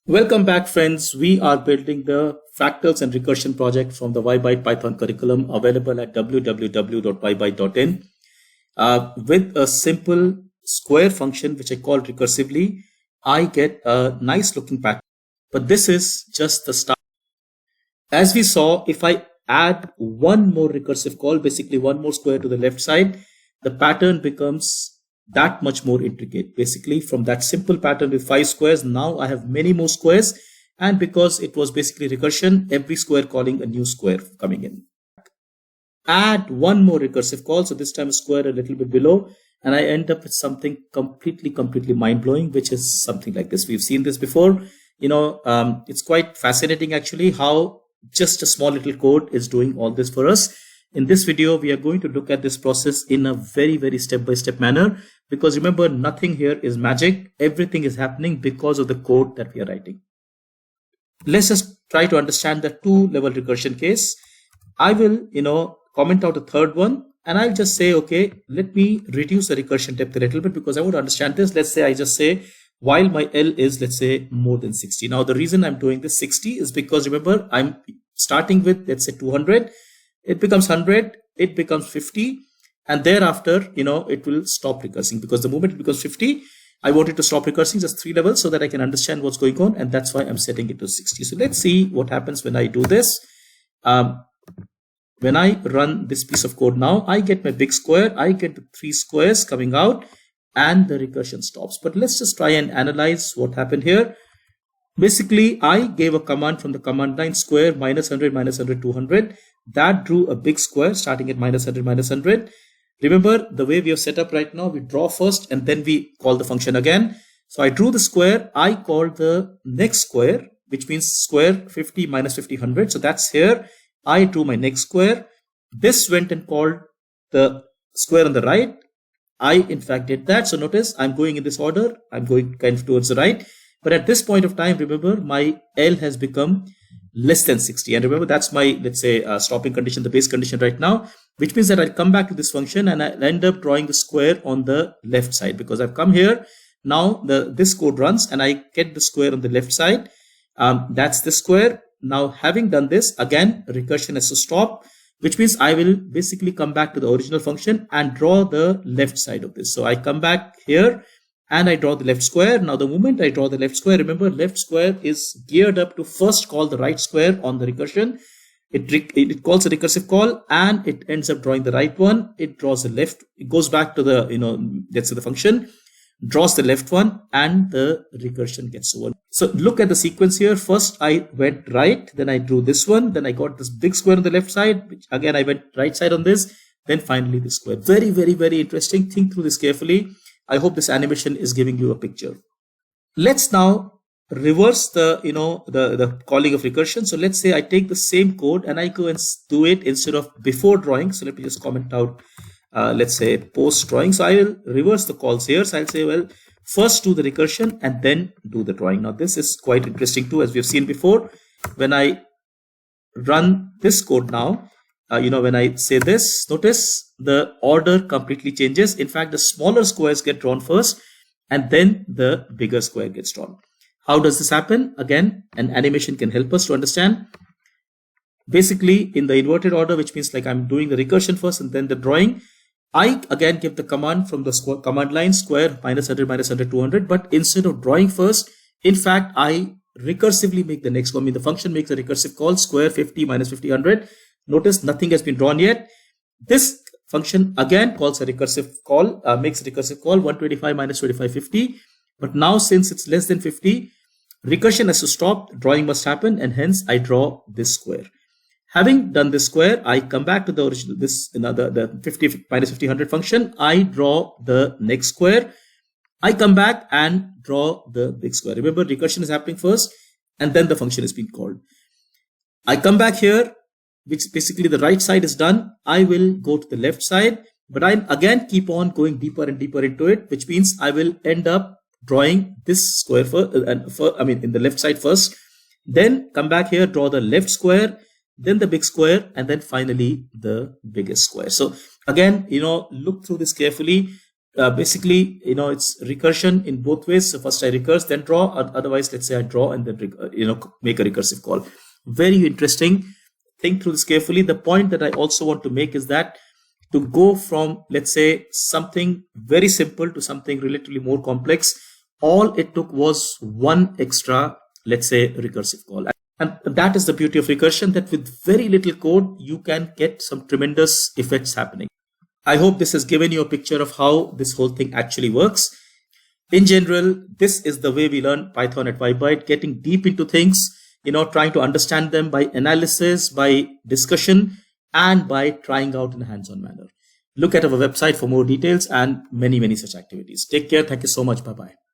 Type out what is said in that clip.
Welcome back, friends. We are building the Fractals and Recursion project from the YByte Python curriculum available at www.ybyte.in with a simple square function, which I call recursively. I get a nice looking pattern, but this is just the start. As we saw, if I add one more recursive call, basically one more square to the left side, the pattern becomes that much more intricate. Basically, from that simple pattern with 5 squares, now I have many more squares. And because it was basically recursion, every square calling a new square coming in. Add one more recursive call. So this time a square a little bit below. And I end up with something completely mind-blowing, which is something like this. We've seen this before. It's quite fascinating actually how just a small little code is doing all this for us. In this video, we are going to look at this process in a very step-by-step manner, because remember, nothing here is magic. Everything is happening because of the code that we are writing. Let's just try to understand the two-level recursion case. I will, comment out a third one, and I'll just say, okay, let me reduce the recursion depth a little bit because I want to understand this. Let's say I just say, while my L is, let's say, more than 60. Now, the reason I'm doing this 60 is because remember, I'm starting with, let's say, 200. It becomes 100, it becomes 50, and thereafter, it will stop recursing, because the moment it becomes 50, I want it to stop recursing just 3 levels so that I can understand what's going on, and that's why I'm setting it to 60. So let's see what happens when I do this. When I run this piece of code now, I get my big square, I get the 3 squares coming out, and the recursion stops. But let's just try and analyze what happened here. Basically, I gave a command from the command line square -100, -100, 200. That drew a big square starting at -100, -100. Remember, the way we have set up right now, we draw first and then we call the function again. So I drew the square. I called the next square, which means square 50 minus 50, 100. So that's here. I drew my next square. This went and called the square on the right. I, in fact, did that. So notice I'm going in this order. I'm going kind of towards the right. But at this point of time, remember, my L has become less than 60. And remember, that's my, let's say, stopping condition, the base condition right now, which means that I'll come back to this function and I'll end up drawing the square on the left side, because I've come here. Now this code runs and I get the square on the left side. That's the square. Now, having done this, again, recursion has to stop, which means I will basically come back to the original function and draw the left side of this. So I come back here and I draw the left square. Now, the moment I draw the left square, remember, left square is geared up to first call the right square on the recursion. It calls a recursive call and it ends up drawing the right one. It draws the left. It goes back to the, let's say the function, draws the left one, and the recursion gets over. So look at the sequence here. First, I went right. Then I drew this one. Then I got this big square on the left side, which again, I went right side on this. Then finally the square. Very interesting. Think through this carefully. I hope this animation is giving you a picture. Let's now reverse the, the calling of recursion. So let's say I take the same code and I go and do it instead of before drawing. So let me just comment out, let's say post drawing. So I will reverse the calls here. So I'll say, well, first do the recursion and then do the drawing. Now this is quite interesting too, as we've seen before. When I run this code now, when I say this, notice the order completely changes. In fact, the smaller squares get drawn first and then the bigger square gets drawn. How does this happen? Again, an animation can help us to understand. Basically, in the inverted order, which means like I'm doing the recursion first and then the drawing, I again give the command from the command line square -100, -100, 200. But instead of drawing first, in fact, I recursively make the next one. I mean, the function makes a recursive call square 50 minus 50, 100. Notice nothing has been drawn yet. This function again calls a recursive call, makes a recursive call 125 minus 25, 50. But now, since it's less than 50, recursion has to stop, drawing must happen, and hence I draw this square. Having done this square, I come back to the original, the 50 minus 50, 100 function. I draw the next square. I come back and draw the big square. Remember, recursion is happening first, and then the function is being called. I come back here, which basically the right side is done. I will go to the left side, but I again keep on going deeper and deeper into it, which means I will end up drawing this square in the left side first, then come back here, draw the left square, then the big square, and then finally the biggest square. So again, look through this carefully. basically, it's recursion in both ways. So first I recurse, then draw. Otherwise, let's say I draw and then make a recursive call. Very interesting. Think through this carefully. The point that I also want to make is that to go from, let's say, something very simple to something relatively more complex, all it took was one extra, let's say, recursive call. And that is the beauty of recursion, that with very little code, you can get some tremendous effects happening. I hope this has given you a picture of how this whole thing actually works. In general, this is the way we learn Python at Byte, getting deep into things, trying to understand them by analysis, by discussion, and by trying out in a hands-on manner. Look at our website for more details and many, many such activities. Take care. Thank you so much. Bye-bye.